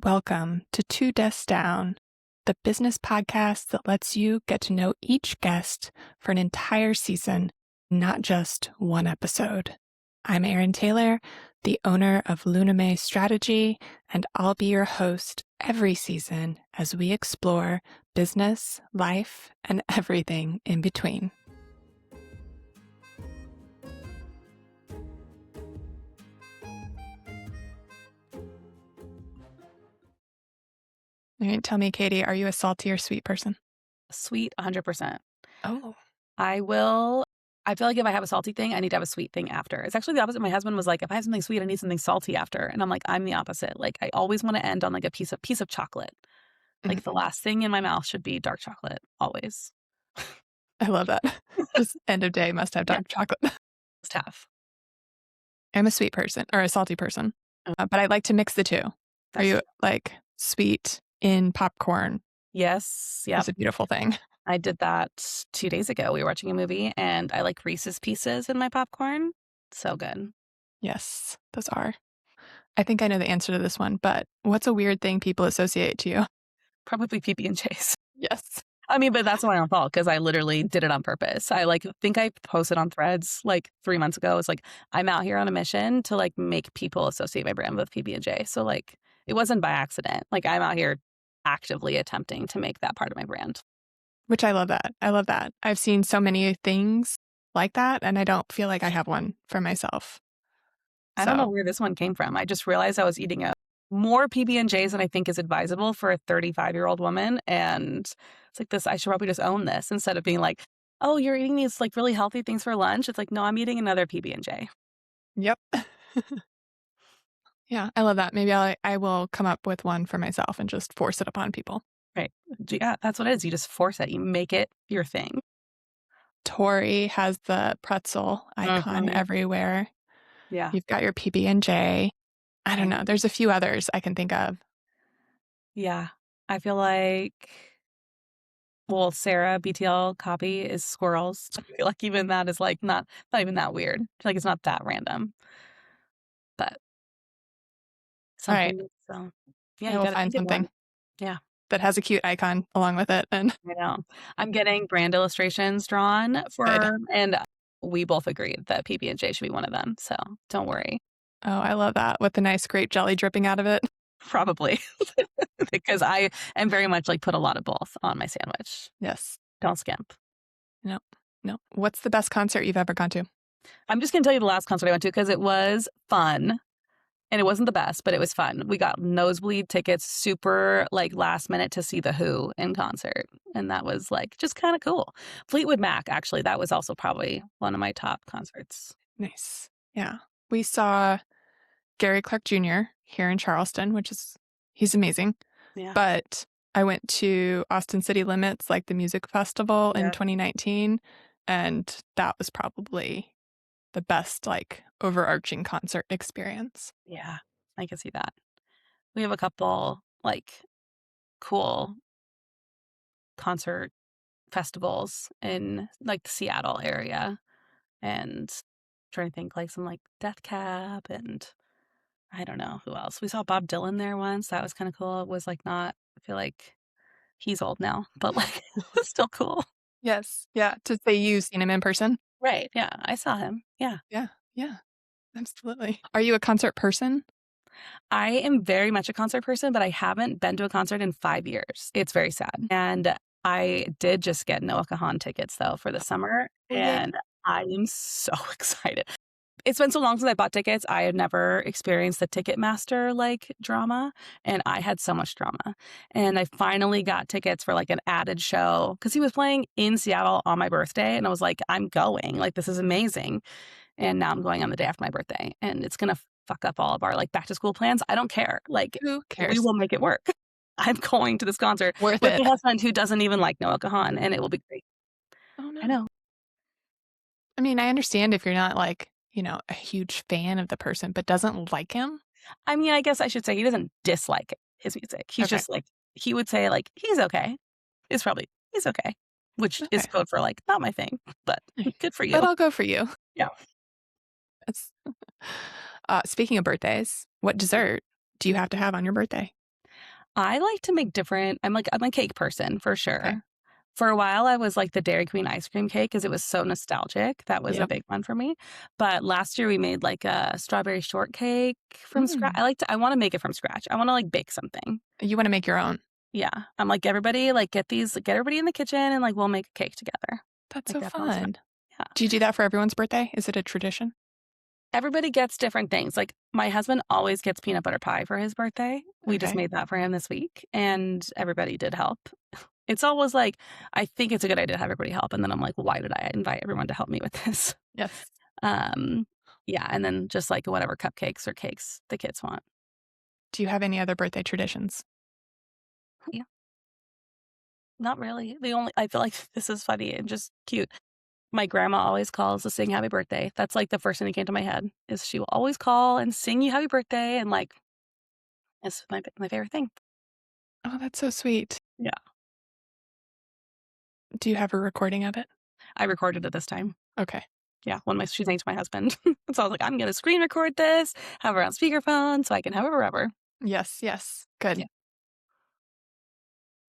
Welcome to Two Desks Down, the business podcast that lets you get to know each guest for an entire season, not just one episode. I'm Erin Taylor, the owner of Luname Strategy, and I'll be your host every season as we explore business, life, and everything in between. All right, tell me, Caitie, are you a salty or sweet person? Sweet, 100%. Oh, I feel like if I have a salty thing, I need to have a sweet thing after. It's actually the opposite. My husband was like, if I have something sweet, I need something salty after. And I'm like, I'm the opposite. Like, I always want to end on like a piece of chocolate. Like the last thing in my mouth should be dark chocolate, always. I love that. Just end of day must have dark chocolate. Must have. I'm a sweet person or a salty person, but I like to mix the two. Are you like sweet in popcorn? Yes. Yeah. It's a beautiful thing. I did that 2 days ago. We were watching a movie and I like Reese's Pieces in my popcorn. So good. Yes, those are. I think I know the answer to this one, but what's a weird thing people associate to you? Probably PB&J's. Yes. I mean, but that's my own fault because I literally did it on purpose. I think I posted on Threads like 3 months ago. It's like, I'm out here on a mission to like make people associate my brand with PB&J. So like, it wasn't by accident. Like I'm out here actively attempting to make that part of my brand. Which I love that. I love that. I've seen so many things like that, and I don't feel like I have one for myself. I don't know where this one came from. I just realized I was eating more PB&Js than I think is advisable for a 35-year-old woman. And it's like this, I should probably just own this instead of being like, oh, you're eating these like really healthy things for lunch. It's like, no, I'm eating another PB&J. Yep. Yeah, I love that. Maybe I will come up with one for myself and just force it upon people. Right. Yeah, that's what it is. You just force it. You make it your thing. Tori has the pretzel icon everywhere. Yeah. You've got your PB&J. I don't know. There's a few others I can think of. Yeah. I feel like, well, Sarah BTL copy is squirrels. I feel like even that is like not even that weird. I feel like it's not that random. But something. Right. So yeah, I will find something. Yeah. That has a cute icon along with it. And I know. I'm getting brand illustrations drawn and we both agreed that PB&J should be one of them. So don't worry. Oh, I love that with the nice grape jelly dripping out of it. Probably. Because I am very much like put a lot of both on my sandwich. Yes. Don't skimp. No. What's the best concert you've ever gone to? I'm just going to tell you the last concert I went to because it was fun. And it wasn't the best, but it was fun. We got nosebleed tickets, super like last minute to see The Who in concert. And that was like just kind of cool. Fleetwood Mac, actually, that was also probably one of my top concerts. Nice. Yeah. We saw Gary Clark Jr. here in Charleston, he's amazing. Yeah. But I went to Austin City Limits, like the music festival in 2019. And that was probably the best like overarching concert experience. Yeah, I can see that. We have a couple like cool concert festivals in like the Seattle area and trying to think like some like Death Cab and I don't know who else. We saw Bob Dylan there once. That was kind of cool. It was like not, I feel like he's old now, but like it was still cool. Yes. Yeah. To say you've seen him in person. Right. Yeah. I saw him. Yeah. Yeah. Absolutely. Are you a concert person? I am very much a concert person, but I haven't been to a concert in 5 years. It's very sad. And I did just get Noah Kahan tickets though for the summer. And I am so excited. It's been so long since I bought tickets. I had never experienced the Ticketmaster like drama, and I had so much drama. And I finally got tickets for like an added show because he was playing in Seattle on my birthday, and I was like, I'm going. Like this is amazing. And now I'm going on the day after my birthday, and it's gonna fuck up all of our like back to school plans. I don't care. Like who cares? We will make it work. I'm going to this concert with my husband who doesn't even like Noah Kahan, and it will be great. Oh no. I know. I mean, I understand if you're not like, a huge fan of the person, but doesn't like him. I mean, I guess I should say he doesn't dislike his music. He's just like, he would say like, he's okay. He's okay, which is code for like, not my thing, but good for you. But I'll go for you. Yeah. Speaking of birthdays, what dessert do you have to have on your birthday? I like to make different I'm a cake person for Okay. sure. For a while, I was like the Dairy Queen ice cream cake because it was so nostalgic. That was a Yep. big one for me. But last year we made like a strawberry shortcake from scratch. Mm. I wanna make it from scratch. I wanna like bake something. You want to make your own. Yeah. I'm like, "Everybody, like, get everybody in the kitchen and, like, we'll make a cake together." That's Like, so that sounds fun. fun. Yeah. Do you do that for everyone's birthday? Is it a tradition? Everybody gets different things. Like, my husband always gets peanut butter pie for his birthday. We just Okay. made that for him this week, and everybody did help. It's always like, I think it's a good idea to have everybody help, and then I'm like, "Why did I invite everyone to help me with this?" Yes. Um, yeah, and then just, like, whatever cupcakes or cakes the kids want. Do you have any other birthday traditions? Yeah, not really. The only I feel like this is funny and just cute. My grandma always calls to sing happy birthday. That's, like, the first thing that came to my head, is she will always call and sing you happy birthday, and, like, it's my favorite thing. Oh, that's so sweet. Yeah. Do you have a recording of it? I recorded it this time. Okay. Yeah, when my she sang to my husband. So I was like, "I'm gonna screen record this, have her on speakerphone so I can have it forever." Yes, yes. Yeah. Good.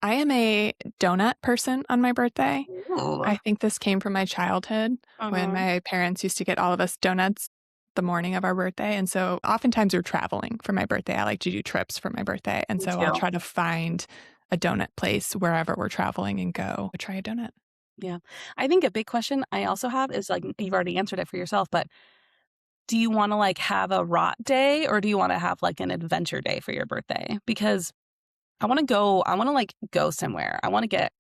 I am a donut person on my birthday. Ooh. I think this came from my childhood when Mhm. my parents used to get all of us donuts the morning of our birthday. And so oftentimes we're traveling for my birthday. I like to do trips for my birthday. And Me so I'll too. try to find a donut place wherever we're traveling and go try a donut. Yeah. I think a big question I also have is, like, you've already answered it for yourself, but do you wanna, like, have a rot day or do you wanna have, like, an adventure day for your birthday? Because I wanna, like, go somewhere. I wanna get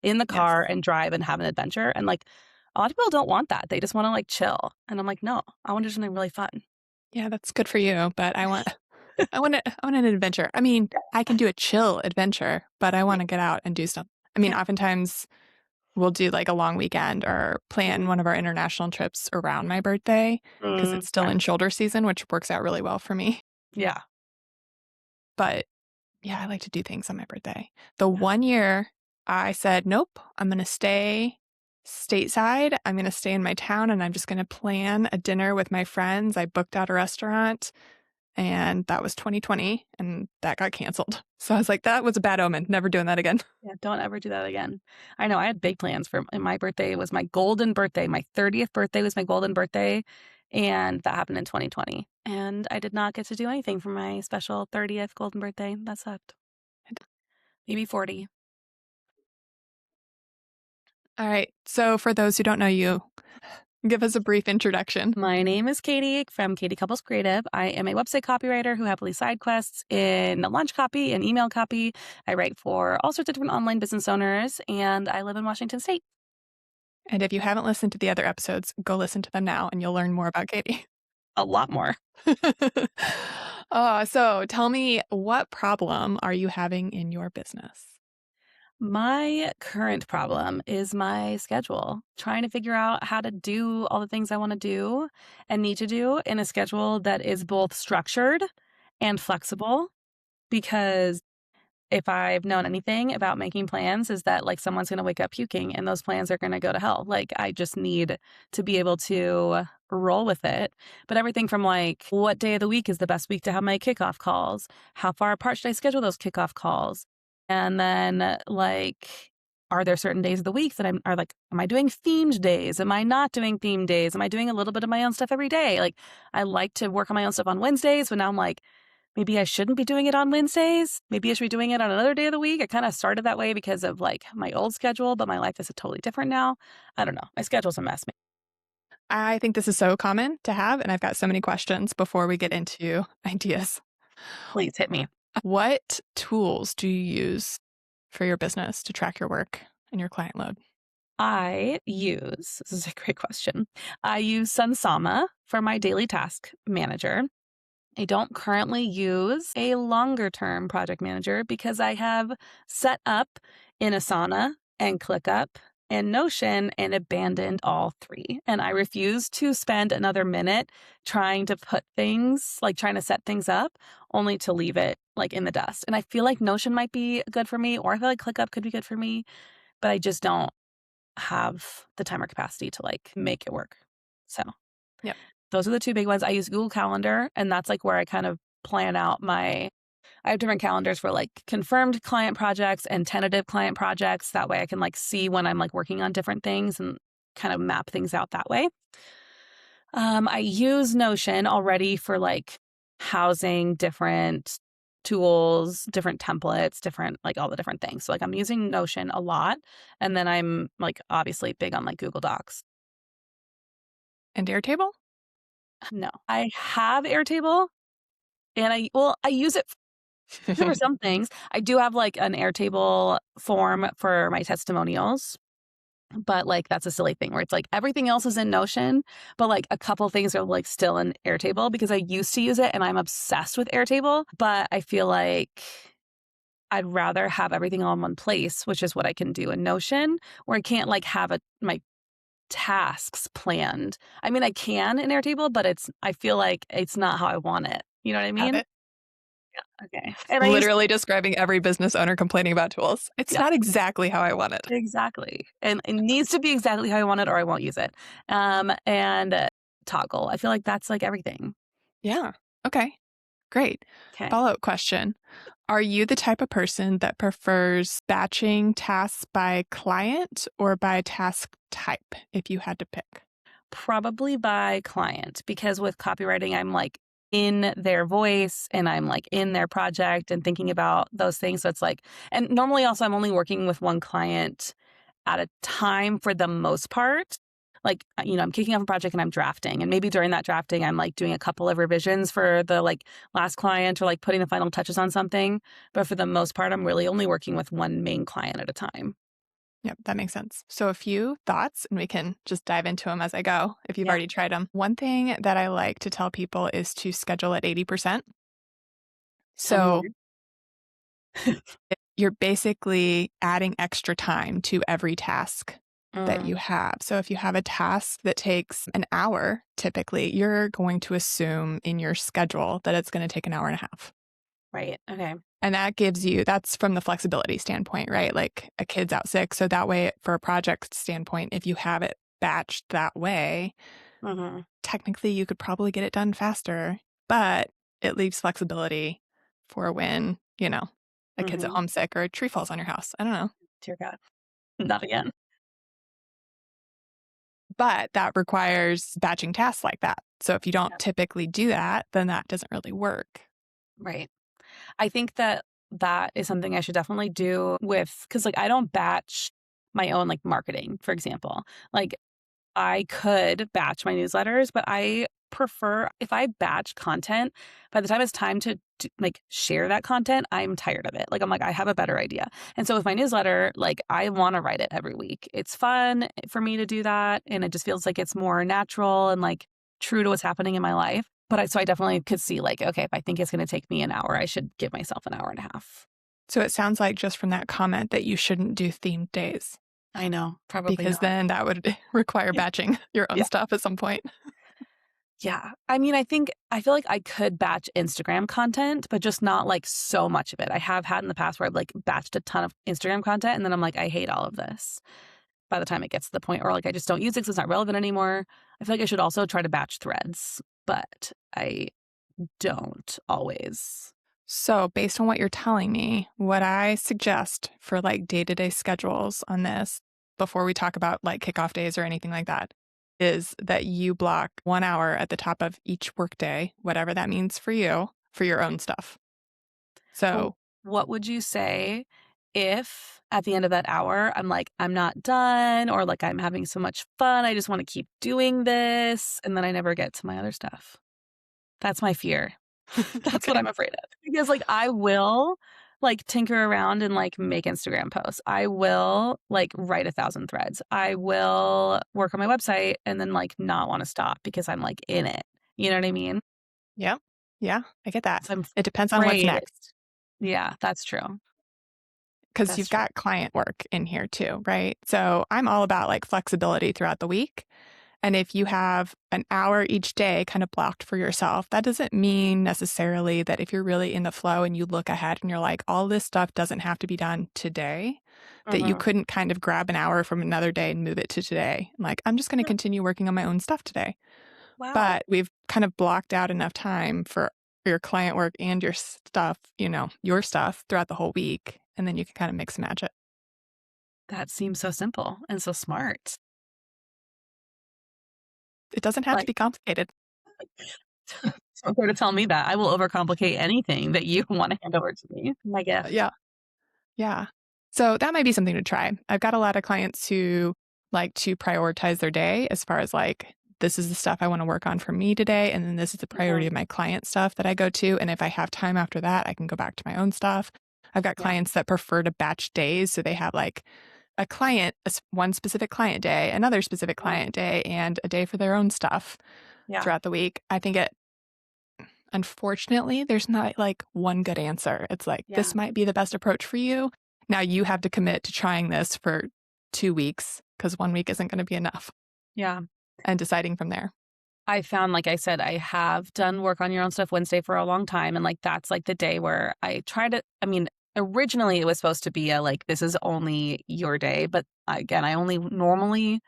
in the car Yes. and drive and have an adventure, and, like, a lot of people don't want that. They just wanna, like, chill, and I'm like, "No, I wanna do something really fun." Yeah, that's good for you. But I want an adventure. I mean, I can do a chill adventure, but I Yeah. want to get out and do stuff. I mean, Yeah. oftentimes we'll do like a long weekend or plan Mhm. one of our international trips around my birthday because Mm, it's still okay. in shoulder season, which works out really well for me. Yeah. But yeah, I like to do things on my birthday. The Yeah. one year I said, nope, I'm going to stay stateside. I'm going to stay in my town and I'm just going to plan a dinner with my friends. I booked out a restaurant and that was 2020 and that got canceled. So I was like, that was a bad omen. Never doing that again. Yeah, don't ever do that again. I know, I had big plans for and my birthday was my golden birthday. My 30th birthday was my golden birthday, and that happened in 2020, and I did not get to do anything for my special 30th golden birthday. That sucked. Maybe 40. All right. So for those who don't know you, give us a brief introduction. My name is Caitie from Caitie Couples Creative. I am a website copywriter who happily side quests in launch copy and email copy. I write for all sorts of different online business owners, and I live in Washington State. And if you haven't listened to the other episodes, go listen to them now and you'll learn more about Katie. A lot more. So tell me, what problem are you having in your business? My current problem is my schedule, trying to figure out how to do all the things I want to do and need to do in a schedule that is both structured and flexible. Because if I've known anything about making plans, is that like someone's going to wake up puking and those plans are going to go to hell. Like, I just need to be able to roll with it. But everything from like, what day of the week is the best week to have my kickoff calls? How far apart should I schedule those kickoff calls? And then like, are there certain days of the week that are like, am I doing themed days? Am I not doing themed days? Am I doing a little bit of my own stuff every day? Like, I like to work on my own stuff on Wednesdays, but now I'm like, maybe I shouldn't be doing it on Wednesdays. Maybe I should be doing it on another day of the week. I kind of started that way because of like my old schedule, but my life is totally different now. I don't know. My schedule's a mess. I think this is so common to have, and I've got so many questions before we get into ideas. Please hit me. What tools do you use for your business to track your work and your client load? This is a great question. I use Sunsama for my daily task manager. I don't currently use a longer term project manager because I have set up in Asana and ClickUp and Notion and abandoned all three. And I refuse to spend another minute trying to trying to set things up only to leave it like in the dust. And I feel like Notion might be good for me, or I feel like ClickUp could be good for me, but I just don't have the time or capacity to like make it work. So Yep. those are the two big ones. I use Google Calendar, and that's like where I kind of plan out my I have different calendars for like confirmed client projects and tentative client projects. That way I can like see when I'm like working on different things and kind of map things out that way. I use Notion already for like housing different tools, different templates, different like all the different things. So like I'm using Notion a lot. And then I'm like obviously big on like Google Docs. And Airtable? No, I have Airtable and I use it for some things. I do have like an Airtable form for my testimonials. But, like, that's a silly thing where it's, like, everything else is in Notion, but, like, a couple things are, like, still in Airtable because I used to use it and I'm obsessed with Airtable, but I feel like I'd rather have everything all in one place, which is what I can do in Notion, where I can't, like, have my tasks planned. I mean, I can in Airtable, but I feel like it's not how I want it. You know what I Have mean? it. Okay. And I used Literally describing every business owner complaining about tools. It's Yeah. not exactly how I want it. Exactly. And it needs to be exactly how I want it or I won't use it. And Toggle. I feel like that's like everything. Yeah. Okay. Great. Okay. Follow-up question. Are you the type of person that prefers batching tasks by client or by task type, if you had to pick? Probably by client because with copywriting, I'm like in their voice and I'm like in their project and thinking about those things. So it's like, and normally also I'm only working with one client at a time for the most part. Like, I'm kicking off a project and I'm drafting. And maybe during that drafting, I'm like doing a couple of revisions for the like last client or like putting the final touches on something. But for the most part, I'm really only working with one main client at a time. Yep, that makes sense. So a few thoughts, and we can just dive into them as I go if you've Yeah. already tried them. One thing that I like to tell people is to schedule at 80%. Tell me more. So you're basically adding extra time to every task that you have. So if you have a task that takes an hour, typically, you're going to assume in your schedule that it's going to take an hour and a half. Right. Okay. And that's from the flexibility standpoint, right? Like a kid's out sick. So that way, for a project standpoint, if you have it batched that way, technically you could probably get it done faster, but it leaves flexibility for when, a kid's at home sick or a tree falls on your house. I don't know. Dear God. Not again. But that requires batching tasks like that. So if you don't typically do that, then that doesn't really work. Right. I think that is something I should definitely do because like I don't batch my own like marketing, for example. Like I could batch my newsletters, but I prefer if I batch content, by the time it's time to like share that content, I'm tired of it. Like I'm like, I have a better idea. And so with my newsletter, like I want to write it every week. It's fun for me to do that. And it just feels like it's more natural and like true to what's happening in my life. But so I definitely could see like, okay, if I think it's going to take me an hour, I should give myself an hour and a half. So it sounds like just from that comment that you shouldn't do themed days. I know, probably because not. then that would require batching your own stuff at some point. Yeah. I mean, I feel like I could batch Instagram content, but just not like so much of it. I have had in the past where I've like batched a ton of Instagram content and then I'm like, I hate all of this by the time it gets to the point where like I just don't use it because it's not relevant anymore. I feel like I should also try to batch threads, but I don't always. So based on what you're telling me, what I suggest for like day-to-day schedules on this, before we talk about like kickoff days or anything like that, is that you block 1 hour at the top of each workday, whatever that means for you, for your own stuff. So what would you say if at the end of that hour, I'm like, I'm not done, or like I'm having so much fun, I just want to keep doing this, and then I never get to my other stuff? That's my fear. That's what I'm afraid of. Because like I will like tinker around and like make Instagram posts. I will like write 1,000 threads. I will work on my website and then like not want to stop because I'm like in it. You know what I mean? Yeah. Yeah, I get that. So I'm It depends on what's afraid. next. Yeah, that's true. Because you've got client work in here too, right? So I'm all about like flexibility throughout the week. And if you have an hour each day kind of blocked for yourself, that doesn't mean necessarily that if you're really in the flow and you look ahead and you're like, all this stuff doesn't have to be done today, that you couldn't kind of grab an hour from another day and move it to today. Like, I'm just going to continue working on my own stuff today. Wow. But we've kind of blocked out enough time for your client work and your stuff, your stuff throughout the whole week. And then you can kind of mix and match it. That seems so simple and so smart. It doesn't have to Like, be complicated. so for to tell me that I will overcomplicate anything that you want to hand over to me. My gift. Yeah. Yeah. So that might be something to try. I've got a lot of clients who like to prioritize their day as far as like, this is the stuff I want to work on for me today. And then this is the priority Mhm. of my client stuff that I go to. And if I have time after that, I can go back to my own stuff. I've got Yeah. clients that prefer to batch days. So they have like a client, one specific client day, another specific Mhm. client day, and a day for their own stuff Yeah. throughout the week. I think unfortunately, there's not like one good answer. It's like, this Yeah. might be the best approach for you. Now you have to commit to trying this for 2 weeks because 1 week isn't going to be enough Yeah. and deciding from there. I found, like I said, I have done work on your own stuff Wednesday for a long time. And like, that's like the day where I try to, I mean, originally it was supposed to be a like, this is only your day. But again, I only normally,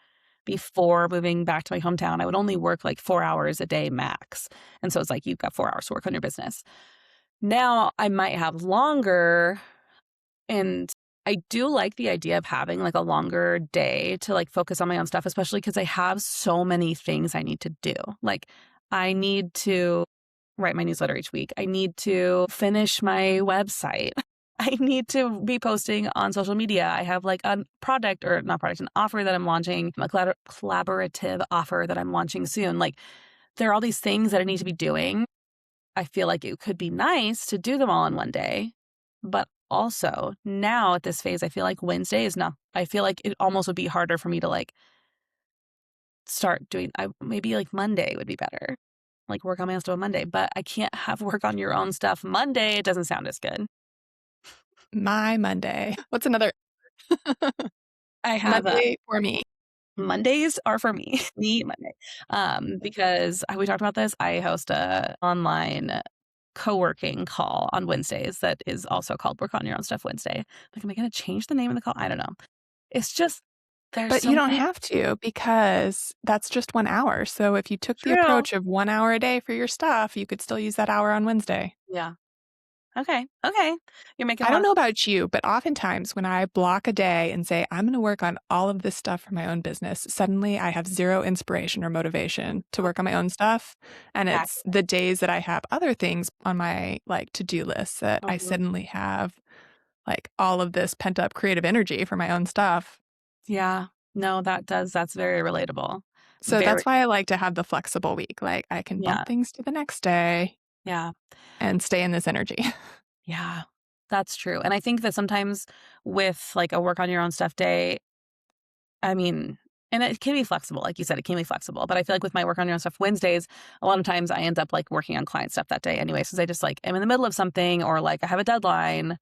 before moving back to my hometown, I would only work like 4 hours a day max. And so it's like, you've got 4 hours to work on your business. Now I might have longer. And I do like the idea of having like a longer day to like focus on my own stuff, especially because I have so many things I need to do. Like, I need to write my newsletter each week. I need to finish my website. I need to be posting on social media. I have like a product or not product, an offer that I'm launching, a collaborative offer that I'm launching soon. Like, there are all these things that I need to be doing. I feel like it could be nice to do them all in one day. But also now at this phase, I feel like Wednesday is not, I feel like it almost would be harder for me to like start doing, maybe like Monday would be better. Like work on my own stuff on Monday, but I can't have work on your own stuff Monday. It doesn't sound as good. My Monday. What's another I have Monday for me? Mondays are for me, me Monday, because we talked about this. I host a online co-working call on Wednesdays that is also called Work on Your Own Stuff Wednesday. Like, am I going to change the name of the call? I don't know. It's just there's But so you don't many. have to because that's just 1 hour. So if you took the True. approach of 1 hour a day for your stuff, you could still use that hour on Wednesday. Yeah. Okay. Okay. You're making I a lot don't of know about you, but oftentimes when I block a day and say, I'm going to work on all of this stuff for my own business, suddenly I have zero inspiration or motivation to work on my own stuff. And sense. it's the days that I have other things on my like to-do list that I Mhm. suddenly have like all of this pent up creative energy for my own stuff. Yeah. No, that's very relatable. So Very. that's why I like to have the flexible week. Like I can Yeah. bump things to the next day Yeah. and stay in this energy. Yeah. That's true. And I think that sometimes with like a work on your own stuff day, I mean, and it can be flexible. Like you said, it can be flexible. But I feel like with my work on your own stuff Wednesdays, a lot of times I end up like working on client stuff that day anyway. So I just like am in the middle of something or like I have a deadline.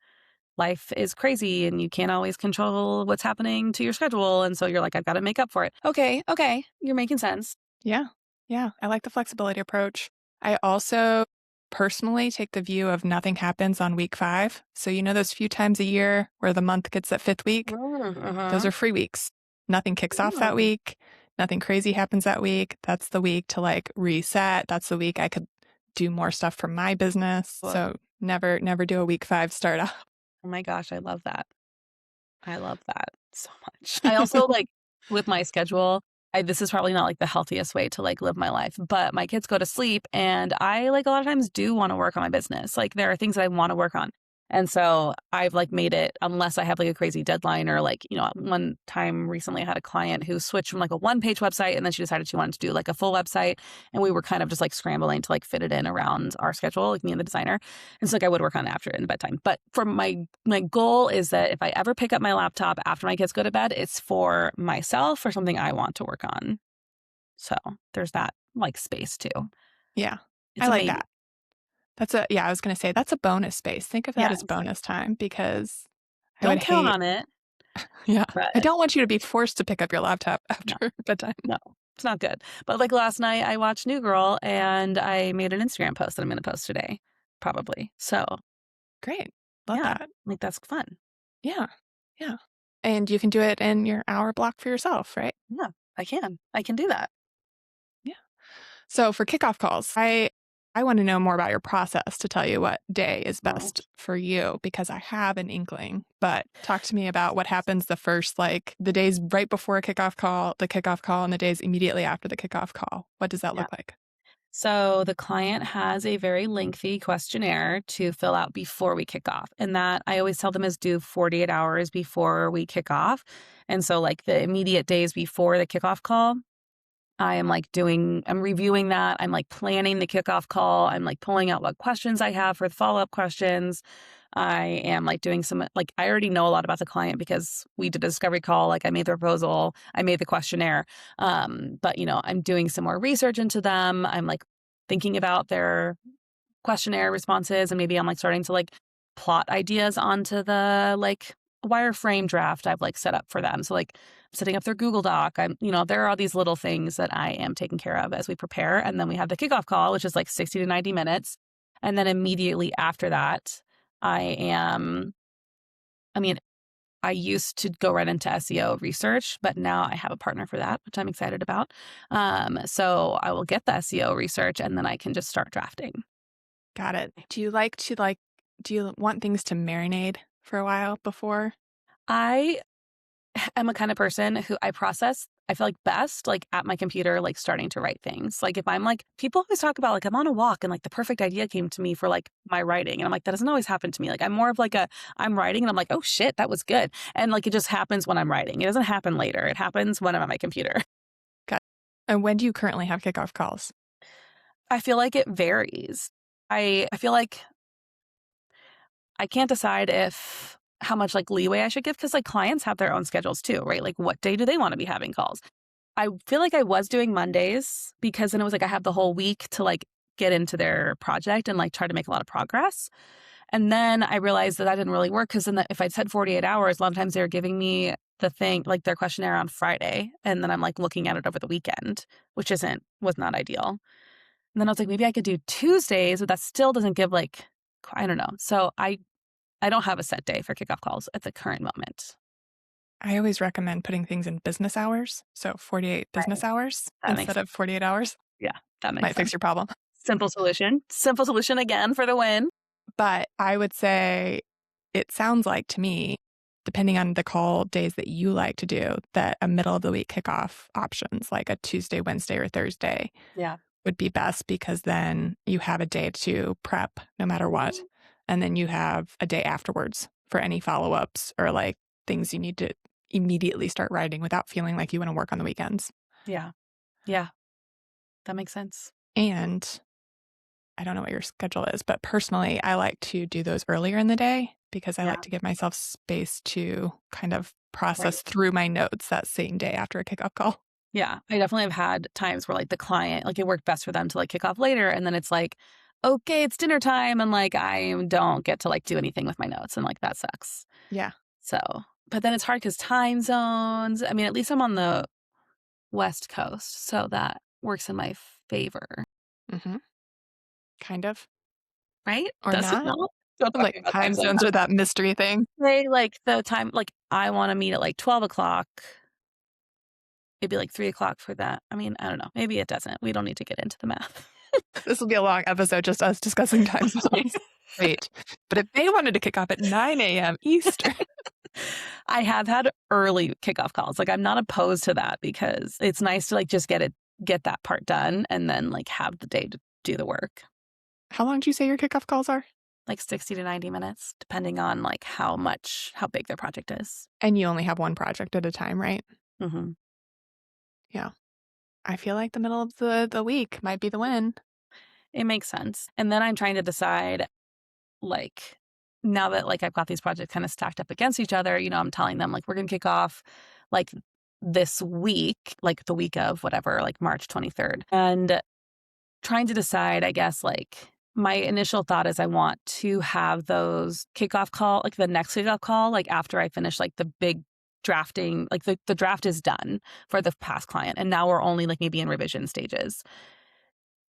Life is crazy and you can't always control what's happening to your schedule. And so you're like, I've got to make up for it. Okay. Okay. You're making sense. Yeah. Yeah. I like the flexibility approach. I also personally take the view of nothing happens on week 5. So, those few times a year where the month gets that 5th week, those Uh-huh. are free weeks. Nothing kicks off that Mm. week. Nothing crazy happens that week. That's the week to like reset. That's the week I could do more stuff for my business. Oh So, never do a week 5 startup. my gosh. I love that. I love that so much. I also like with my schedule, this is probably not like the healthiest way to like live my life, but my kids go to sleep and I like a lot of times do want to work on my business. Like there are things that I want to work on. And so I've like made it unless I have like a crazy deadline or like, one time recently I had a client who switched from like a one-page website and then she decided she wanted to do like a full website. And we were kind of just like scrambling to like fit it in around our schedule, like me and the designer. And so like I would work on it after in bedtime. But for my goal is that if I ever pick up my laptop after my kids go to bed, it's for myself or something I want to work on. So there's that like space too. Yeah. It's I a like maybe. that. I was going to say that's a bonus space. Think of that as Yes. bonus time because I would Don't count hate, on it, yeah, I but don't want you to be forced to pick up your laptop no, after bedtime. no, it's not good. But like last night I watched New Girl and I made an Instagram post that I'm going to post today, probably. So Great. Love yeah, that. like that's fun. Yeah. Yeah. And you can do it in your hour block for yourself, right? Yeah, I can do that. Yeah. So for kickoff calls, I want to know more about your process to tell you what day is Oh. best for you, because I have an inkling. But talk to me about what happens the first, like the days right before a kickoff call, the kickoff call, and the days immediately after the kickoff call. What does that Yeah. look like? So the client has a very lengthy questionnaire to fill out before we kick off. And that I always tell them is due 48 hours before we kick off. And so like the immediate days before the kickoff call, I'm reviewing that. I'm like planning the kickoff call. I'm like pulling out what questions I have for the follow-up questions. I am like doing some, like, I already know a lot about the client because we did a discovery call. Like I made the proposal, I made the questionnaire. But I'm doing some more research into them. I'm like thinking about their questionnaire responses, and maybe I'm like starting to like plot ideas onto the like wireframe draft I've like set up for them. So like setting up their Google Doc. There are these little things that I am taking care of as we prepare. And then we have the kickoff call, which is like 60 to 90 minutes. And then immediately after that, I am, I mean, I used to go right into SEO research, but now I have a partner for that, which I'm excited about. So I will get the SEO research and then I can just start drafting. Got it. Do you do you want things to marinate for a while before? I am a kind of person who I feel like best like at my computer, like starting to write things. Like if I'm like, people always talk about like I'm on a walk and like the perfect idea came to me for like my writing. And I'm like, that doesn't always happen to me. Like I'm more of like I'm writing and I'm like, oh shit, that was good. And like it just happens when I'm writing. It doesn't happen later. It happens when I'm at my computer. Got And when do you currently have kickoff calls? I feel like it varies. I feel like I can't decide if how much like leeway I should give because like clients have their own schedules too, right? Like what day do they want to be having calls? I feel like I was doing Mondays because then it was like I have the whole week to like get into their project and like try to make a lot of progress. And then I realized that didn't really work because if I said 48 hours, a lot of times they were giving me the thing, like their questionnaire on Friday. And then I'm like looking at it over the weekend, which was not ideal. And then I was like, maybe I could do Tuesdays, but that still doesn't give like, I don't know. So I don't have a set day for kickoff calls at the current moment. I always recommend putting things in business hours. So 48 business Right. hours That makes instead of 48 hours Yeah, that makes might sense. fix your problem. Simple solution. Simple solution again for the win. But I would say it sounds like to me, depending on the call days that you like to do, that a middle of the week kickoff options like a Tuesday, Wednesday, or Thursday Yeah. would be best, because then you have a day to prep no matter what. And then you have a day afterwards for any follow-ups or like things you need to immediately start writing without feeling like you want to work on the weekends. Yeah. Yeah. That makes sense. And I don't know what your schedule is, but personally, I like to do those earlier in the day because I Yeah. like to give myself space to kind of Right. process through my notes that same day after a kickoff call. Yeah. I definitely have had times where like the client, like it worked best for them to like kick off later. And then it's like, okay, it's dinner time. And like I don't get to like do anything with my notes. And like that sucks. Yeah. So, but then it's hard because time zones. I mean, at least I'm on the West Coast. So that works in my favor. Mm-hmm. Kind of. Right? Or Does it not. not? Don't talk Like about time time zones. zones are that mystery thing. Say like the time, like I want to meet at like 12 o'clock. It'd be like 3 o'clock for that. I mean, I don't know. Maybe it doesn't. We don't need to get into the math. This will be a long episode, just us discussing time zones. Great. But if they wanted to kick off at 9 a.m. Eastern. I have had early kickoff calls. Like I'm not opposed to that because it's nice to like just get that part done and then like have the day to do the work. How long do you say your kickoff calls are? Like 60 to 90 minutes, depending on like how big their project is. And you only have one project at a time, right? Mm-hmm. Yeah. I feel like the middle of the week might be the win. It makes sense. And then I'm trying to decide, like, now that like I've got these projects kind of stacked up against each other, I'm telling them like we're going to kick off like this week, like the week of whatever, like March 23rd. And trying to decide, I guess, like my initial thought is I want to have those kickoff call, like the next kickoff call, like after I finish like the big drafting, like the draft is done for the past client. And now we're only like maybe in revision stages.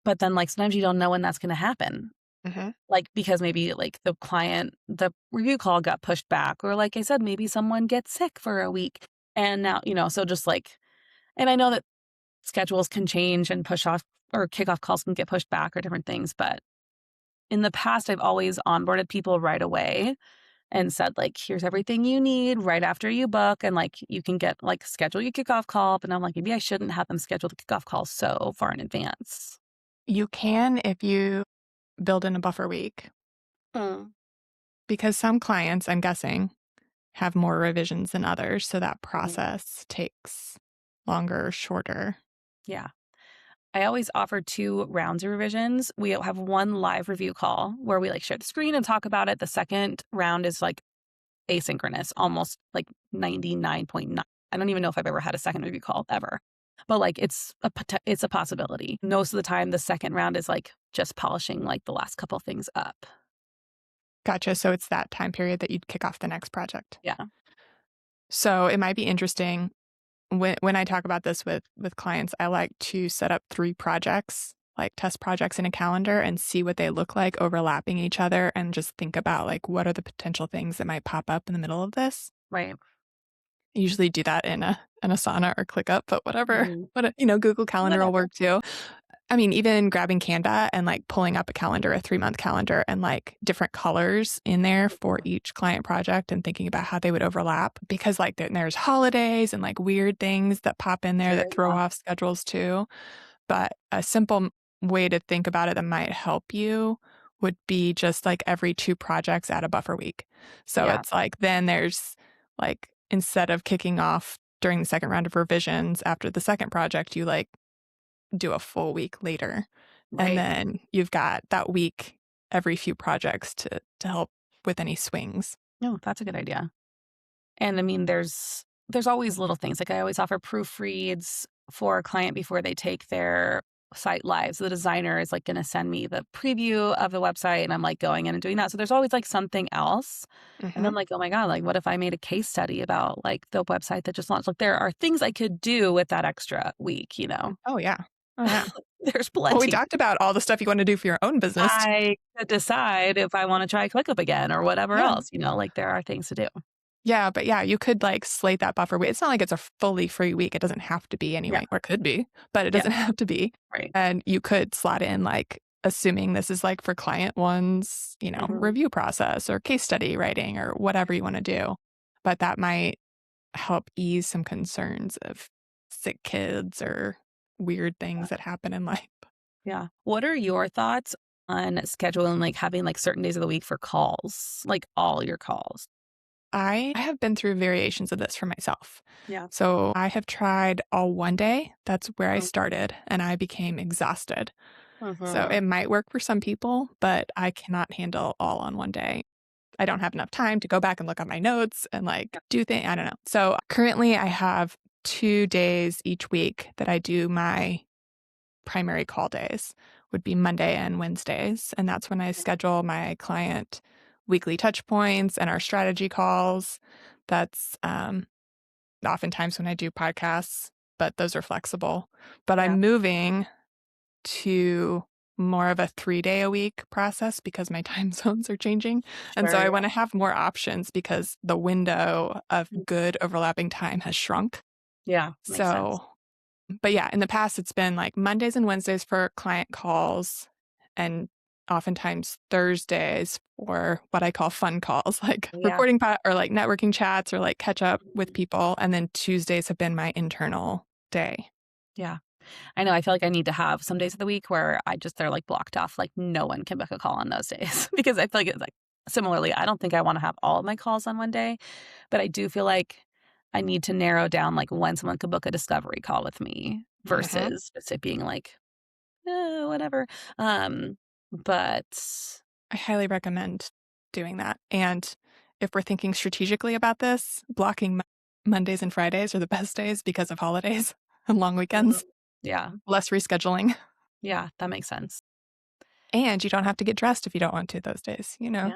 But then like sometimes you don't know when that's going to happen. Mm-hmm. Like, because maybe like the review call got pushed back, or like I said, maybe someone gets sick for a week. And now, so just like, and I know that schedules can change and push off or kickoff calls can get pushed back or different things. But in the past, I've always onboarded people right away and said, like, here's everything you need right after you book. And like, you can get like schedule your kickoff call. But I'm like, maybe I shouldn't have them schedule the kickoff call so far in advance. You can if you build in a buffer week, Mm. because some clients, I'm guessing, have more revisions than others. So that Mhm. process takes longer or shorter. Yeah. I always offer 2 rounds of revisions. We have one live review call where we like share the screen and talk about it. The second round is like asynchronous, almost like 99.9. I don't even know if I've ever had a second review call ever. But like it's a possibility. Most of the time the second round is like just polishing like the last couple things up. Gotcha. So it's that time period that you'd kick off the next project. Yeah. So it might be interesting when I talk about this with clients, I like to set up 3 projects, like test projects in a calendar and see what they look like overlapping each other and just think about like what are the potential things that might pop up in the middle of this. Right. I usually do that in a Asana or ClickUp, but whatever. Mhm. Google Calendar will Whatever. work too. I mean, even grabbing Canva and like pulling up a calendar, a 3-month calendar, and like different colors in there for each client project and thinking about how they would overlap. Because like there's holidays and like weird things that pop in there Sure. that throw off schedules too. But a simple way to think about it that might help you would be just like every 2 projects add a buffer week. So Yeah. it's like then there's like instead of kicking off during the second round of revisions after the second project, you like do a full week later. And Right. then you've got that week every few projects to help with any swings. No, that's a good idea. And I mean, there's always little things. Like I always offer proofreads for a client before they take their site live. So the designer is like going to send me the preview of the website and I'm like going in and doing that. So there's always like something else. And Hmm. I'm like, oh my God, like what if I made a case study about like the website that just launched? Like there are things I could do with that extra week, you know? Oh, yeah. Oh, yeah. There's Well, we plenty. talked about all the stuff you want to do for your own business. I could decide if I want to try ClickUp again or whatever Yeah. else, you know, like there are things to do. Yeah. But yeah, you could like slate that buffer week. It's not like it's a fully free week. It doesn't have to be Yeah. anyway, or it could be, but it Yeah. doesn't have to be. Right. And you could slot in like, assuming this is like for client one's, Hmm. review process or case study writing or whatever you want to do. But that might help ease some concerns of sick kids or weird things that happen in life. Yeah. What are your thoughts on scheduling, like having like certain days of the week for calls, like all your calls? I have been through variations of this for myself. Yeah. So I have tried all one day. That's where I Mm. started and I became exhausted. So Mhm. it might work for some people, but I cannot handle all on one day. I don't have enough time to go back and look at my notes and like do things. I don't know. So currently I have 2 days each week that I do my primary call days would be Monday and Wednesdays. And that's when I schedule my client weekly touch points and our strategy calls. That's oftentimes when I do podcasts, but those are flexible. But Yeah. I'm moving to more of a 3-day a week process because my time zones are changing. And so Sure. I want to have more options because the window of Yeah. good overlapping time has shrunk. Yeah. Makes sense. So but yeah, in the past, it's been like Mondays and Wednesdays for client calls and oftentimes Thursdays for what I call fun calls, like Yeah. recording pot or like networking chats or like catch up with Mhm. people. And then Tuesdays have been my internal day. Yeah. I know. I feel like I need to have some days of the week where they're like blocked off. Like no one can book a call on those days because I feel like it's like similarly, I don't think I want to have all of my calls on one day, but I do feel like I need to narrow down like when someone could book a discovery call with me Hmm. versus just it being like, whatever. Um, but I highly recommend doing that. And if we're thinking strategically about this, blocking Mondays and Fridays are the best days because of holidays and long Mhm. weekends, Yeah, less rescheduling. yeah, that makes sense. And you don't have to get dressed if you don't want to those days, Yeah.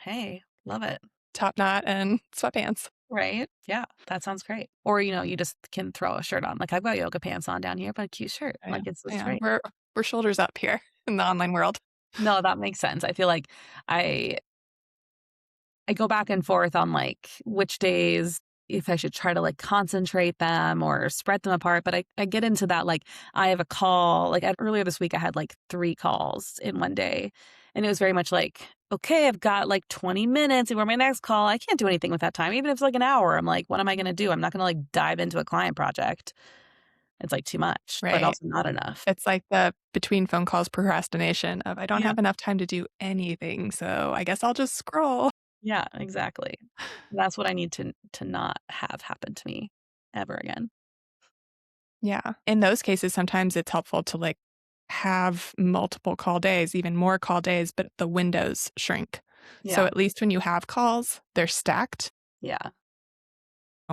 Hey, love it. top knot and sweatpants. Right? Yeah, that sounds great. Or, you just can throw a shirt on. Like, I've got yoga pants on down here, but a cute shirt. Yeah, Like, it's yeah, great. we're shoulders up here in the online world. No, that makes sense. I feel like I I go back and forth on, like, which days if I should try to like concentrate them or spread them apart. But I get into that like I have a call like earlier this week I had like 3 calls in one day. And it was very much like, okay, I've got like 20 minutes before my next call. I can't do anything with that time. Even if it's like an hour, I'm like, what am I going to do? I'm not going to like dive into a client project. It's like too much, but Right. also not enough. It's like the between phone calls procrastination of I don't Yeah. have enough time to do anything, so I guess I'll just scroll. Yeah, exactly. That's what I need to not have happen to me ever again. Yeah. In those cases, sometimes it's helpful to like have multiple call days, even more call days, but the windows shrink. So Yeah. at least when you have calls, they're stacked Yeah.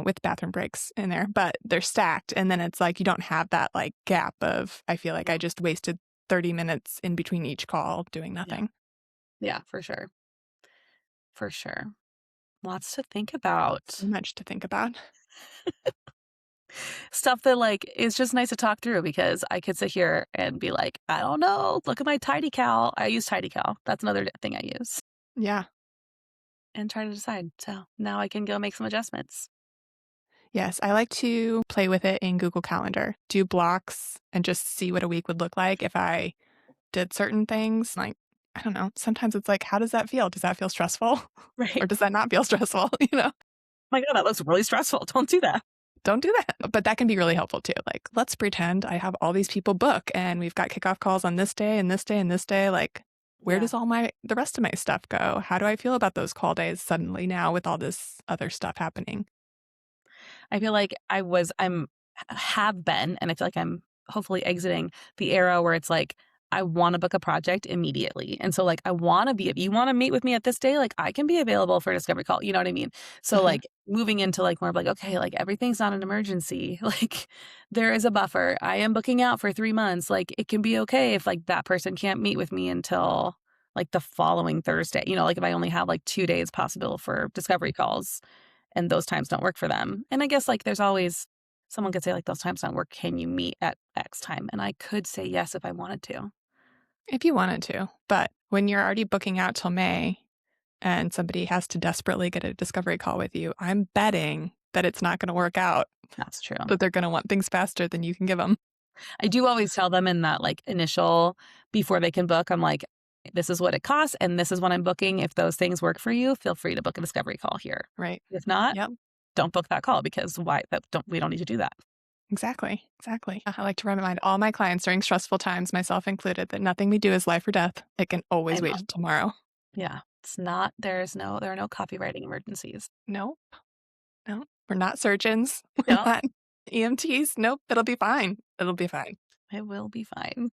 with bathroom breaks in there, but they're stacked. And then it's like you don't have that like gap of, I feel like Yeah. I just wasted 30 minutes in between each call doing Yeah. nothing. Yeah, for sure. For sure. Lots to think about. So much to think about. Stuff that like is just nice to talk through because I could sit here and be like, I don't know, look at my Tidy Cal. I use Tidy Cal. That's another thing I use Yeah. and try to decide. So now I can go make some adjustments. Yes. I like to play with it in Google Calendar, do blocks and just see what a week would look like if I did certain things. Like, I don't know. Sometimes it's like, how does that feel? Does that feel stressful? Right. Or does that not feel stressful? My God, that looks really stressful. Don't do that. Don't do that. But that can be really helpful too. Like, let's pretend I have all these people book and we've got kickoff calls on this day and this day and this day. Like, where Yeah. does the rest of my stuff go? How do I feel about those call days suddenly now with all this other stuff happening? I feel like have been, and I feel like I'm hopefully exiting the era where it's like, I want to book a project immediately. And so like, you want to meet with me at this day? Like I can be available for a discovery call. You know what I mean? So Uh-huh. like moving into like more of like, okay, like everything's not an emergency. Like there is a buffer. I am booking out for 3 months. Like it can be okay if like that person can't meet with me until like the following Thursday. Like if I only have like 2 days possible for discovery calls and those times don't work for them. And I guess like there's always someone could say like those times don't work. Can you meet at X time? And I could say yes if I wanted to. If you wanted to. But when you're already booking out till May and somebody has to desperately get a discovery call with you, I'm betting that it's not going to work out, That's true. that they're going to want things faster than you can give them. I do always tell them in that like initial before they can book, I'm like, this is what it costs and this is what I'm booking. If those things work for you, feel free to book a discovery call here. Right. If not, Yep. don't book that call because we don't need to do that. Exactly. Exactly. I like to remind all my clients during stressful times, myself included, that nothing we do is life or death. It can I always wait know. till tomorrow. Yeah. There are no copywriting emergencies. Nope. No, we're not surgeons. We're Yep. not EMTs. Nope. It'll be fine. It'll be fine. It will be fine.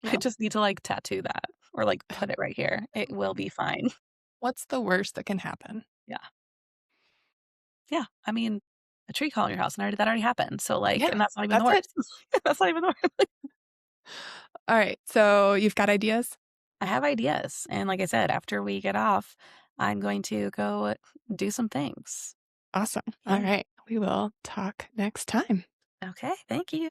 I Yep. just need to like tattoo that or like put it right here. It will be fine. What's the worst that can happen? Yeah. Yeah. I mean, a tree call in your house and that already happened. So like, Yeah, and that's not even the that's it. worst. That's not even the worst. All right. So you've got ideas? I have ideas. And like I said, after we get off, I'm going to go do some things. Awesome. All Yeah. right. We will talk next time. Okay. Thank you.